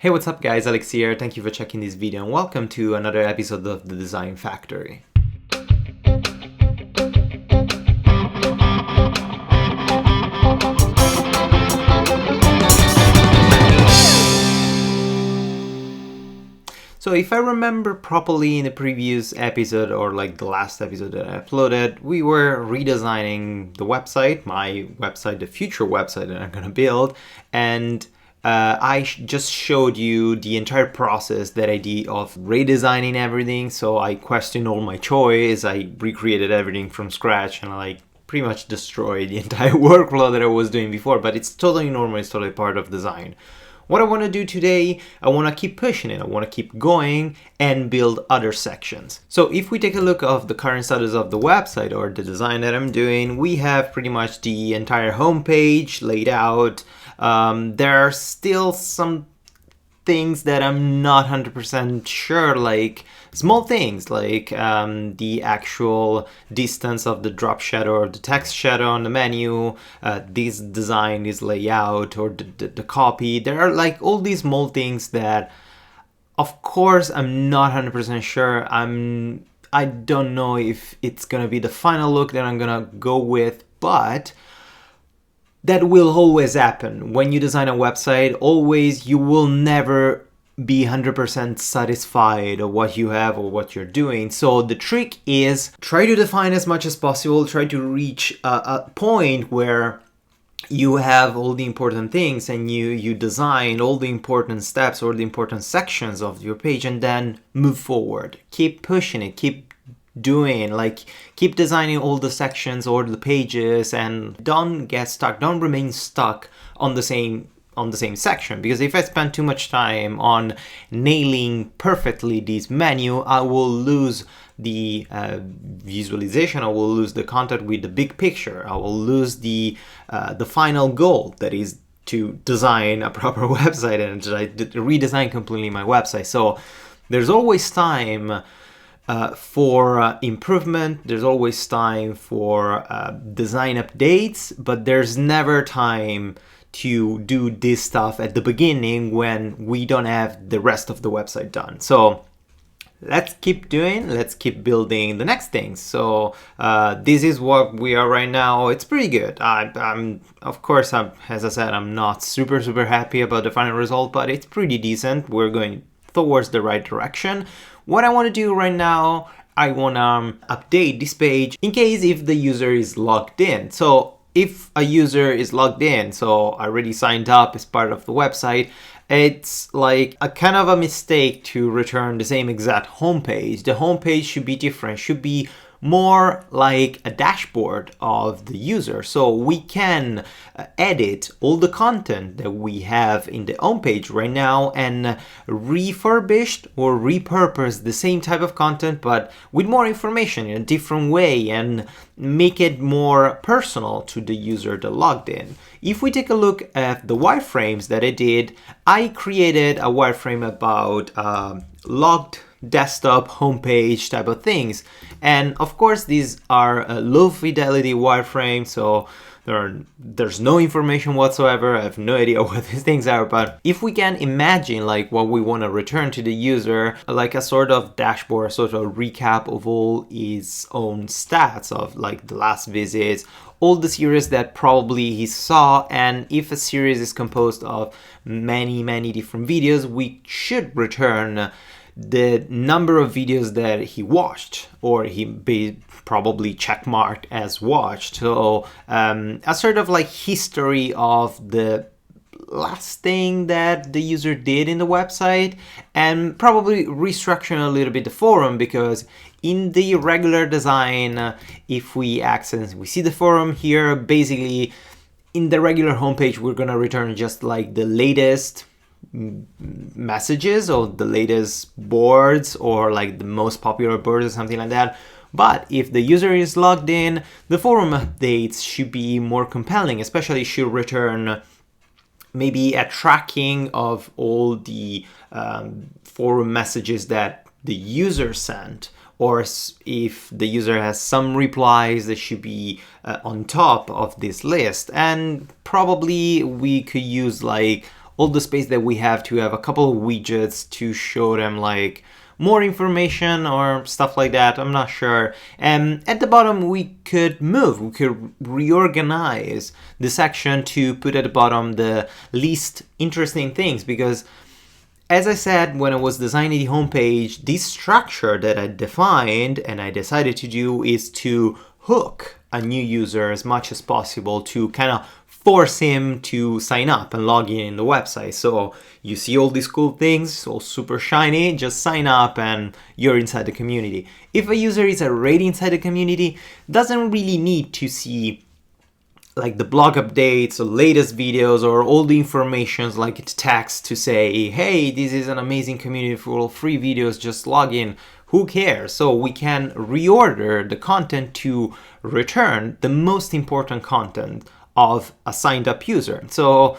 Hey, what's up guys, Alex here. Thank you for checking this video and welcome to another episode of the Design Factory. So if I remember properly in the previous episode or like the last episode that I uploaded, we were redesigning the website, my website, the future website that I'm gonna build, and I just showed you the entire process that I did of redesigning everything. So I questioned all my choice, I recreated everything from scratch, and I like pretty much destroyed the entire workflow that I was doing before, but it's totally normal, it's totally part of design. What I want to do today, I want to keep pushing it. I want to keep going and build other sections. So if we take a look of the current status of the website or the design that I'm doing, we have pretty much the entire homepage laid out. There are still some things that I'm not 100% sure, like small things like the actual distance of the drop shadow or the text shadow on the menu, this design, this layout, or the copy. There are like all these small things that of course I'm not 100% sure. I don't know if it's gonna be the final look that I'm gonna go with, but that will always happen. When you design a website, always, you will never be 100% satisfied of what you have or what you're doing. So the trick is try to define as much as possible, try to reach a point where you have all the important things and you design all the important steps or the important sections of your page, and then move forward. Keep pushing it, keep doing, like keep designing all the sections or the pages, and don't get stuck, don't remain stuck on the same section, because if I spend too much time on nailing perfectly this menu, I will lose the visualization, I will lose the contact with the big picture, I will lose the final goal, that is to design a proper website and redesign completely my website. So there's always time for improvement, there's always time for design updates, but there's never time to do this stuff at the beginning when we don't have the rest of the website done. So let's keep doing, let's keep building the next things. So this is what we are right now. It's pretty good. I'm of course, as I said, I'm not super happy about the final result, but it's pretty decent. We're going towards the right direction. What I want to do right now, I want to update this page in case if the user is logged in. So if a user is logged in, so already signed up as part of the website, it's like a kind of a mistake to return the same exact homepage. The homepage should be different, should be more like a dashboard of the user. So we can edit all the content that we have in the homepage right now and refurbish or repurpose the same type of content, but with more information in a different way, and make it more personal to the user that logged in. If we take a look at the wireframes that I did, I created a wireframe about logged desktop homepage type of things, and of course these are low fidelity wireframes, so there's no information whatsoever. I have no idea what these things are, but if we can imagine like what we want to return to the user, like a sort of dashboard, a sort of recap of all his own stats of like the last visits, all the series that probably he saw, and if a series is composed of many different videos, we should return the number of videos that he watched, or he probably checkmarked as watched. So a sort of like history of the last thing that the user did in the website, and probably restructuring a little bit the forum, because in the regular design, if we access, we see the forum here, basically in the regular homepage, we're gonna return just like the latest messages or the latest boards, or like the most popular boards or something like that. But if the user is logged in, the forum updates should be more compelling, especially should return maybe a tracking of all the forum messages that the user sent, or if the user has some replies, they should be on top of this list. And probably we could use like all the space that we have to have a couple of widgets to show them like more information or stuff like that. I'm not sure. And at the bottom, we could reorganize the section to put at the bottom the least interesting things, because as I said, when I was designing the homepage, this structure that I defined and I decided to do is to hook a new user as much as possible to kind of force him to sign up and log in the website. So you see all these cool things, all super shiny, just sign up and you're inside the community. If a user is already inside the community, doesn't really need to see like the blog updates or latest videos or all the informations like text to say, hey, this is an amazing community full of free videos, just log in. Who cares? So we can reorder the content to return the most important content of a signed up user. So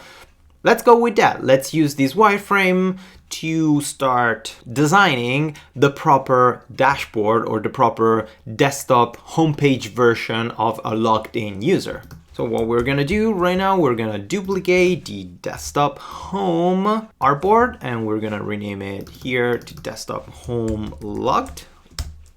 let's go with that. Let's use this wireframe to start designing the proper dashboard or the proper desktop homepage version of a logged in user. So what we're gonna do right now, we're gonna duplicate the desktop home artboard and we're gonna rename it here to desktop home logged,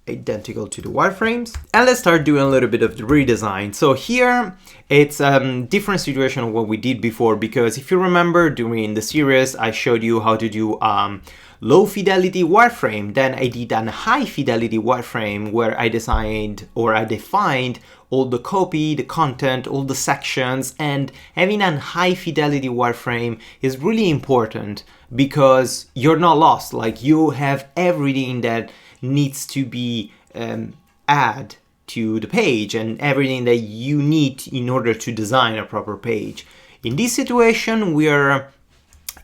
identical to the wireframes. And let's start doing a little bit of the redesign. So here it's a different situation of what we did before, because if you remember during the series, I showed you how to do low fidelity wireframe. Then I did an high fidelity wireframe where I designed or I defined all the copy, the content, all the sections, and having a high fidelity wireframe is really important because you're not lost. Like you have everything that needs to be added to the page and everything that you need in order to design a proper page. In this situation, we are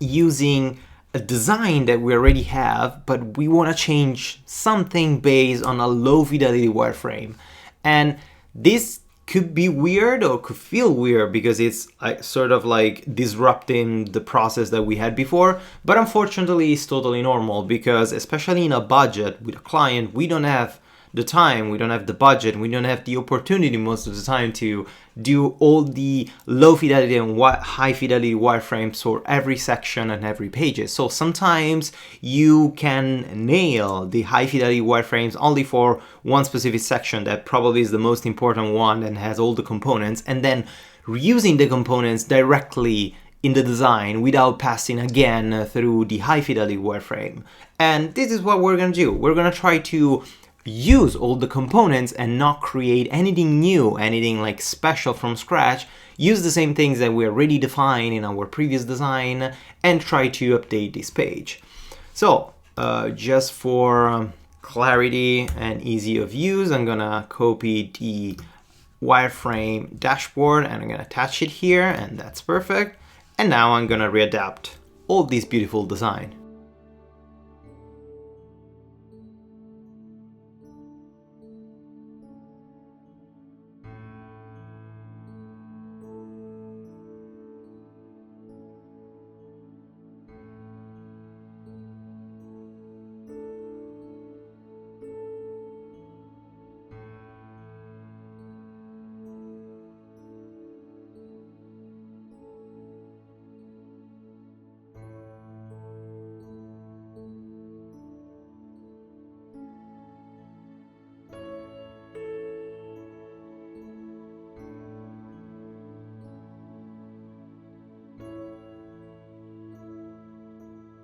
using a design that we already have, but we want to change something based on a low fidelity wireframe. And this could be weird or could feel weird because it's sort of like disrupting the process that we had before, but unfortunately it's totally normal because especially in a budget with a client, we don't have the time, we don't have the budget, we don't have the opportunity most of the time to do all the low fidelity and high fidelity wireframes for every section and every pages. So sometimes you can nail the high fidelity wireframes only for one specific section that probably is the most important one and has all the components, and then reusing the components directly in the design without passing again through the high fidelity wireframe. And this is what we're gonna do. We're gonna try to use all the components and not create anything new, anything like special from scratch. Use the same things that we already defined in our previous design and try to update this page. So just for clarity and easy of use, I'm gonna copy the wireframe dashboard and I'm gonna attach it here, and that's perfect. And now I'm gonna readapt all this beautiful design.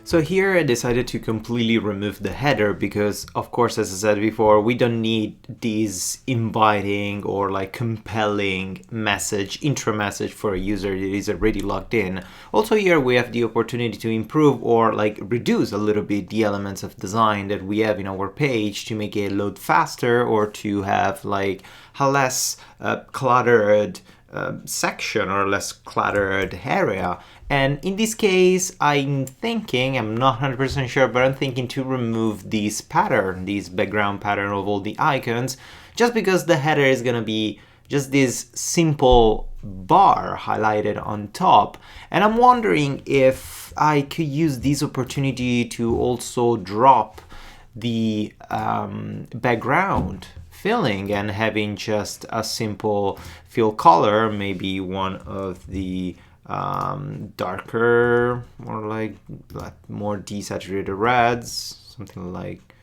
So here I decided to completely remove the header because, of course, as I said before, we don't need this inviting or like compelling message, intro message for a user that is already logged in. Also here we have the opportunity to improve or like reduce a little bit the elements of design that we have in our page to make it load faster or to have like a less cluttered section or less cluttered area. And in this case, I'm not 100% sure, but I'm thinking to remove this pattern, this background pattern of all the icons, just because the header is gonna be just this simple bar highlighted on top. And I'm wondering if I could use this opportunity to also drop the background filling and having just a simple fill color, maybe one of the darker, or like more desaturated reds, something like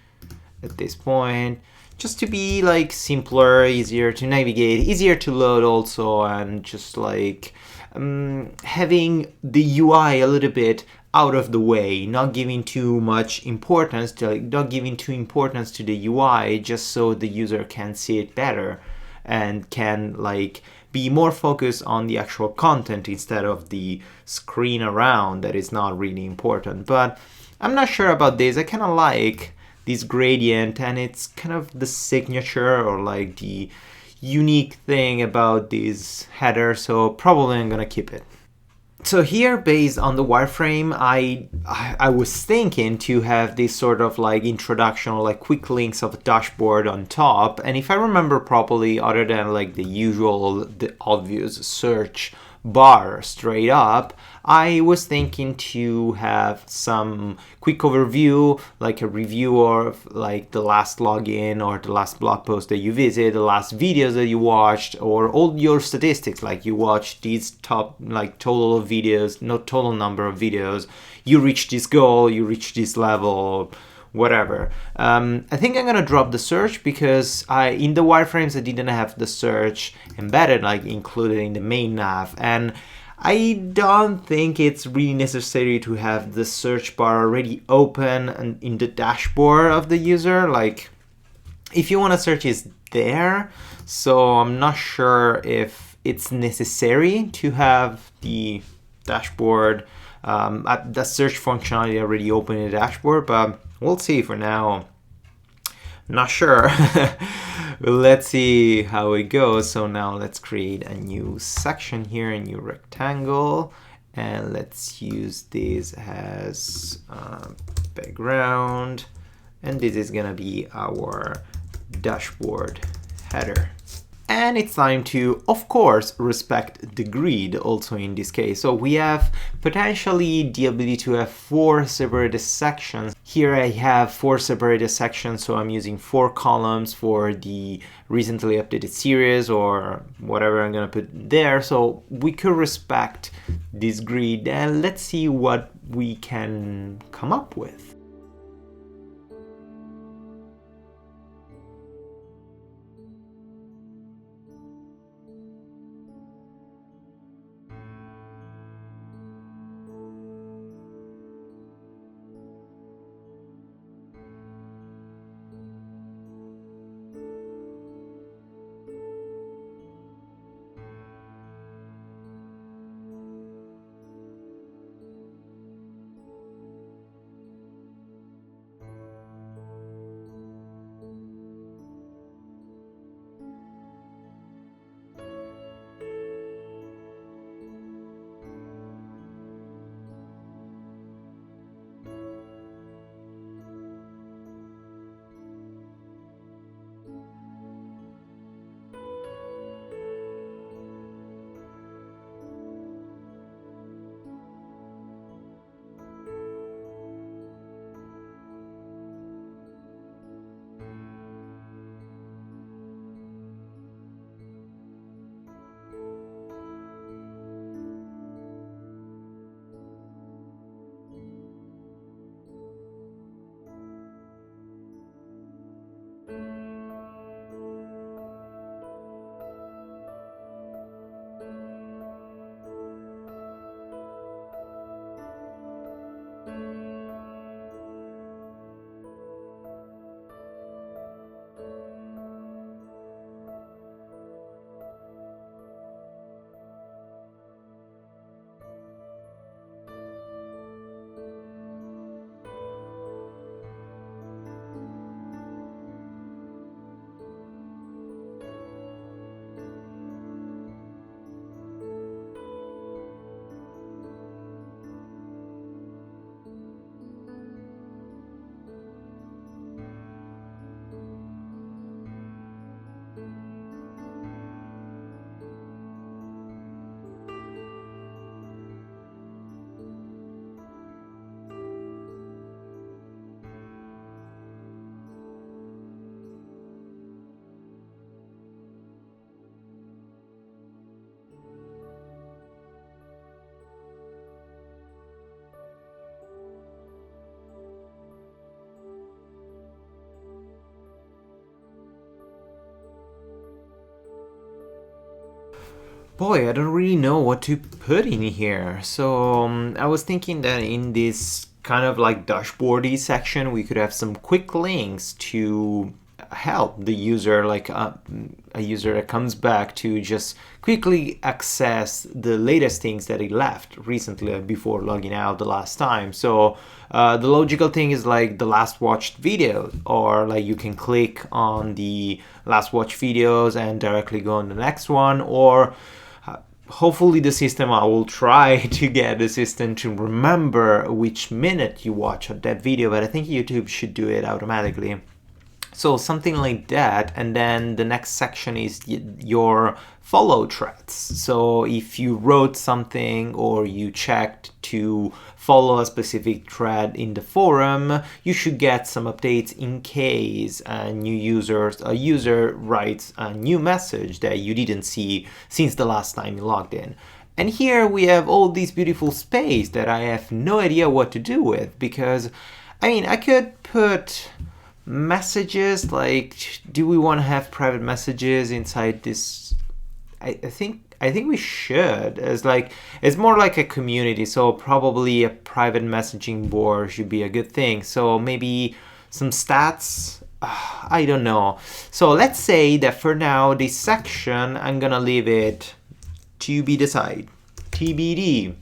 at this point, just to be like simpler, easier to navigate, easier to load also, and just like having the UI a little bit out of the way, not giving too much importance to, like, not giving too importance to the UI, just so the user can see it better and can like be more focused on the actual content instead of the screen around that is not really important. But I'm not sure about this. I kind of like this gradient, and it's kind of the signature or like the unique thing about this header, so probably I'm gonna keep it. So here, based on the wireframe, I was thinking to have this sort of like introduction or like quick links of a dashboard on top. And if I remember properly, other than like the usual, the obvious search bar straight up, I was thinking to have some quick overview, like a review of like the last login or the last blog post that you visit, the last videos that you watched, or all your statistics, like you watched these top, like total of videos, not total number of videos, you reached this goal, you reached this level, whatever. I think I'm gonna drop the search because in the wireframes I didn't have the search embedded, like included in the main nav, and I don't think it's really necessary to have the search bar already open and in the dashboard of the user. Like, if you want to search, it's there. So I'm not sure if it's necessary to have the dashboard, the search functionality already open in the dashboard, but we'll see. For now, not sure. Let's see how it goes. So now let's create a new section here, a new rectangle, and let's use this as background, and this is gonna be our dashboard header. And it's time to, of course, respect the grid also in this case. So we have potentially the ability to have 4 separated sections. Here I have 4 separated sections, so I'm using 4 columns for the recently updated series or whatever I'm gonna put there. So we could respect this grid, and let's see what we can come up with. Boy, I don't really know what to put in here. So I was thinking that in this kind of like dashboardy section, we could have some quick links to help the user, like a user that comes back to just quickly access the latest things that he left recently before logging out the last time. So the logical thing is like the last watched video, or like you can click on the last watched videos and directly go on the next one, or hopefully the system, I will try to get the system to remember which minute you watch that video, but I think YouTube should do it automatically. So something like that, and then the next section is your follow threads. So if you wrote something or you checked to follow a specific thread in the forum, you should get some updates in case a user writes a new message that you didn't see since the last time you logged in. And here we have all this beautiful space that I have no idea what to do with, because I mean, I could put messages, like, do we want to have private messages inside this? I think we should. It's more like a community, so probably a private messaging board should be a good thing. So maybe some stats. I don't know. So let's say that for now this section I'm gonna leave it to be decided, TBD,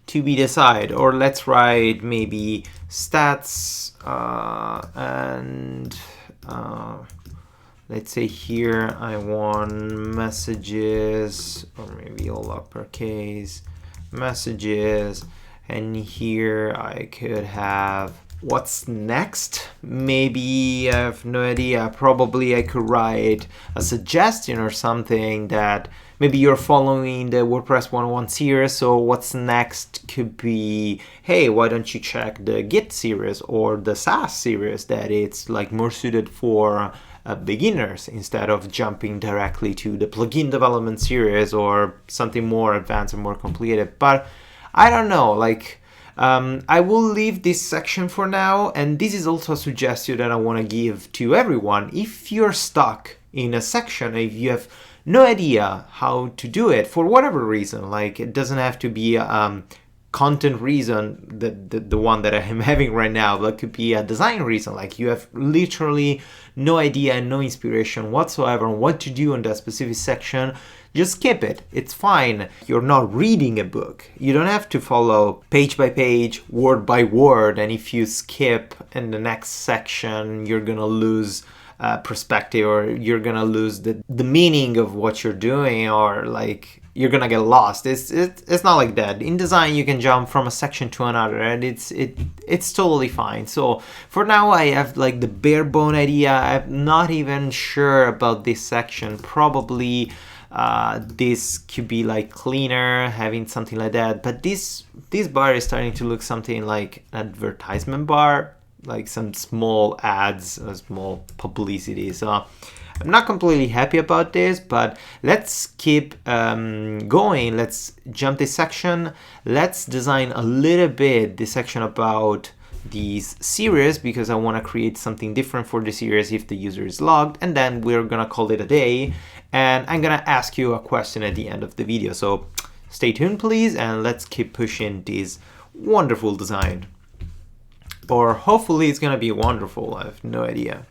to be decided. Or let's write maybe stats and let's say here I want messages, or maybe all uppercase messages, and here I could have what's next. Maybe I have no idea. Probably I could write a suggestion or something that maybe you're following the WordPress 101 series, so what's next could be, hey, why don't you check the Git series or the Sass series, that it's like more suited for beginners instead of jumping directly to the plugin development series or something more advanced and more complicated. But I don't know, like I will leave this section for now, and this is also a suggestion that I want to give to everyone. If you're stuck in a section, if you have no idea how to do it for whatever reason, like it doesn't have to be content reason, the one that I am having right now, but it could be a design reason, like you have literally no idea and no inspiration whatsoever on what to do in that specific section, just skip it. It's fine. You're not reading a book. You don't have to follow page by page, word by word, and if you skip in the next section, you're gonna lose perspective, or you're gonna lose the meaning of what you're doing, or like you're gonna get lost. It's not like that. In design, you can jump from a section to another, and it's totally fine. So for now, I have like the bare bone idea. I'm not even sure about this section. Probably this could be like cleaner, having something like that. But this bar is starting to look something like an advertisement bar, like some small ads, small publicity. So I'm not completely happy about this, but let's keep going. Let's jump this section. Let's design a little bit this section about these series, because I want to create something different for the series if the user is logged, and then we're gonna call it a day, and I'm gonna ask you a question at the end of the video. So stay tuned please, and let's keep pushing this wonderful design. Or hopefully it's gonna be wonderful, I have no idea.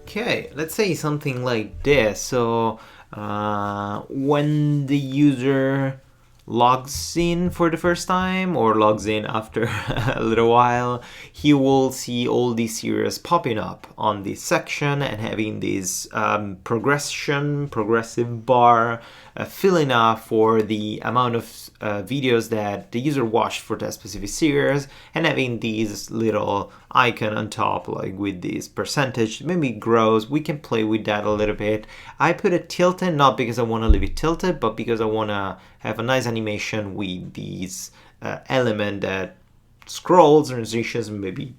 Okay, let's say something like this. So when the user logs in for the first time or logs in after a little while, he will see all these series popping up on this section and having this progressive bar filling up for the amount of videos that the user watched for that specific series, and having these little icon on top, like with this percentage. Maybe it grows. We can play with that a little bit. I put it tilted, not because I want to leave it tilted, but because I want to have a nice animation with these element that scrolls, transitions, and maybe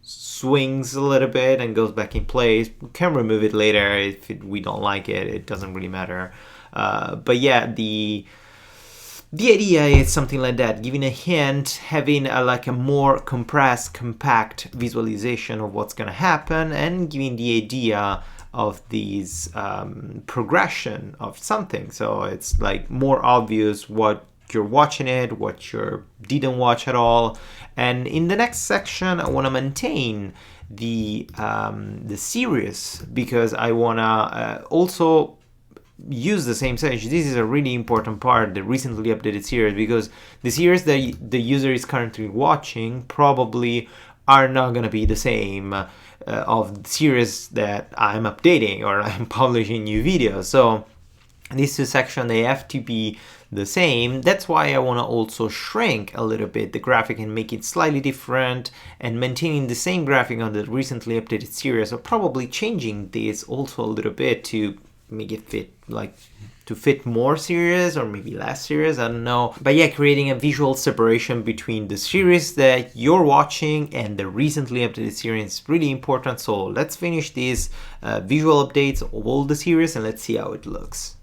swings a little bit and goes back in place. We can remove it later if we don't like it. It doesn't really matter. But yeah, the idea is something like that, giving a hint, having like a more compressed, compact visualization of what's going to happen, and giving the idea of these progression of something. So it's like more obvious what you're watching it, what you didn't watch at all. And in the next section, I want to maintain the series, because I want to also use the same search. This is a really important part, the recently updated series, because the series that the user is currently watching probably are not going to be the same of the series that I'm updating or I'm publishing new videos. So these two sections, they have to be the same. That's why I want to also shrink a little bit the graphic and make it slightly different, and maintaining the same graphic on the recently updated series, or probably changing this also a little bit to make it fit, like to fit more series or maybe less series, I don't know. But yeah, creating a visual separation between the series that you're watching and the recently updated series is really important. So let's finish these visual updates of all the series and let's see how it looks.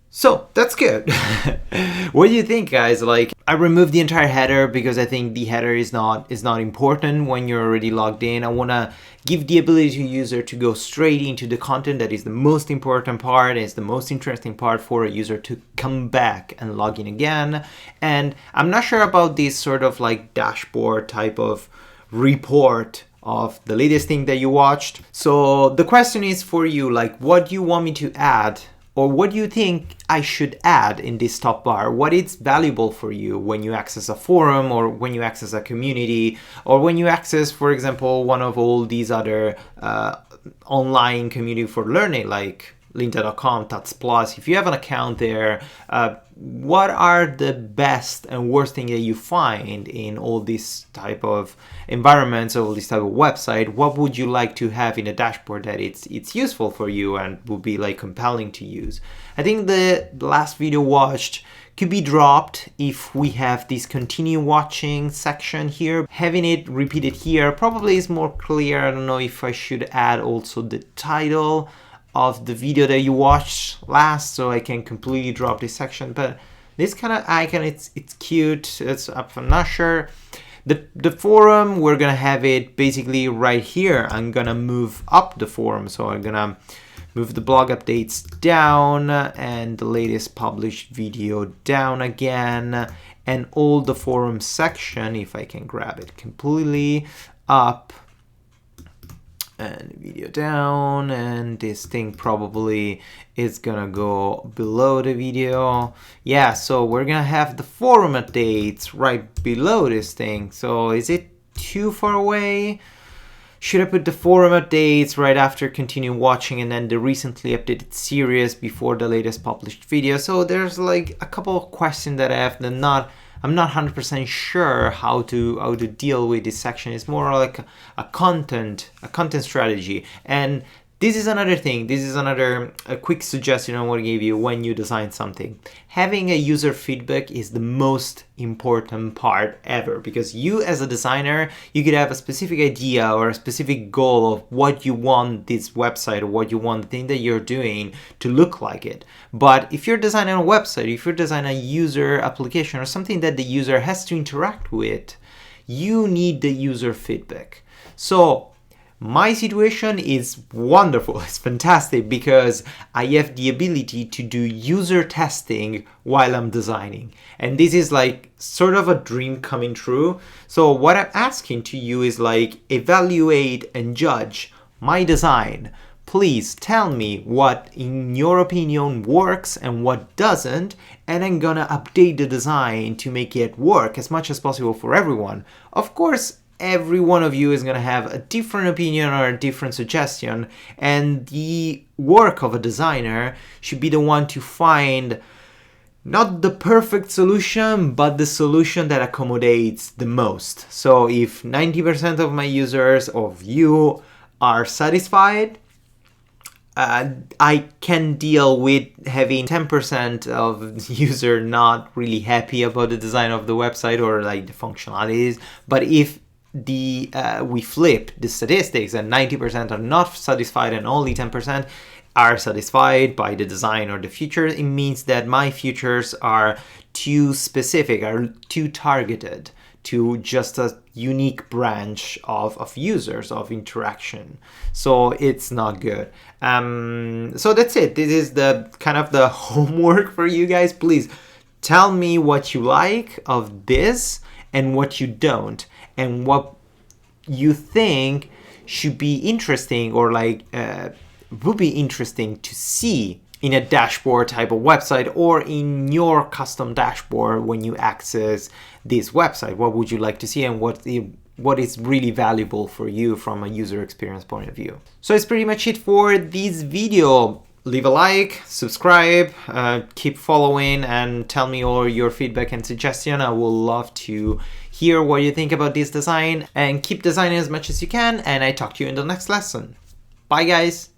So that's good. What do you think, guys? Like, I removed the entire header because I think the header is not important when you're already logged in. I want to give the ability to user to go straight into the content that is the most important part, is the most interesting part for a user to come back and log in again. And I'm not sure about this sort of like dashboard type of report of the latest thing that you watched. So the question is for you, like, what do you want me to add Or what do you think I should add in this top bar? What is valuable for you when you access a forum, or when you access a community, or when you access, for example, one of all these other online community for learning like linda.com, Tats Plus. If you have an account there, what are the best and worst thing that you find in all these type of environments, all this type of website? What would you like to have in a dashboard that it's useful for you and would be like compelling to use? I think the last video watched could be dropped if we have this continue watching section here. Having it repeated here probably is more clear. I don't know if I should add also the title of the video that you watched last, so I can completely drop this section. But this kind of icon, it's cute. I'm not sure. The forum, we're gonna have it basically right here. I'm gonna move up the forum, so I'm gonna move the blog updates down and the latest published video down again, and all the forum section, if I can grab it completely, up and video down, and this thing probably is gonna go below the video. Yeah, so we're gonna have the forum updates right below this thing. So is it too far away? Should I put the forum updates right after continue watching, and then the recently updated series before the latest published video? So there's like a couple of questions that I have that I'm not 100% sure how to deal with this section. It's more like a content strategy. And this is another thing. This is a quick suggestion I want to give you when you design something. Having a user feedback is the most important part ever, because you as a designer, you could have a specific idea or a specific goal of what you want this website or what you want the thing that you're doing to look like it. But if you're designing a website, if you're designing a user application or something that the user has to interact with, you need the user feedback. So my situation is wonderful, it's fantastic, because I have the ability to do user testing while I'm designing. And this is like sort of a dream coming true. So what I'm asking to you is like, evaluate and judge my design. Please tell me what in your opinion works and what doesn't, and I'm gonna update the design to make it work as much as possible for everyone. Of course, every one of you is going to have a different opinion or a different suggestion, and the work of a designer should be the one to find not the perfect solution, but the solution that accommodates the most. So if 90% of my users, of you, are satisfied, I can deal with having 10% of user not really happy about the design of the website or like the functionalities. But if we flip the statistics and 90% are not satisfied and only 10% are satisfied by the design or the feature, it means that my features are too specific, are too targeted to just a unique branch of users, of interaction. So it's not good. So that's it. This is the kind of the homework for you guys. Please tell me what you like of this and what you don't, and what you think should be interesting or like would be interesting to see in a dashboard type of website or in your custom dashboard when you access this website. What would you like to see, and what is really valuable for you from a user experience point of view? So it's pretty much it for this video. Leave a like, subscribe, keep following, and tell me all your feedback and suggestion. I would love to hear what you think about this design, and keep designing as much as you can, and I talk to you in the next lesson. Bye guys!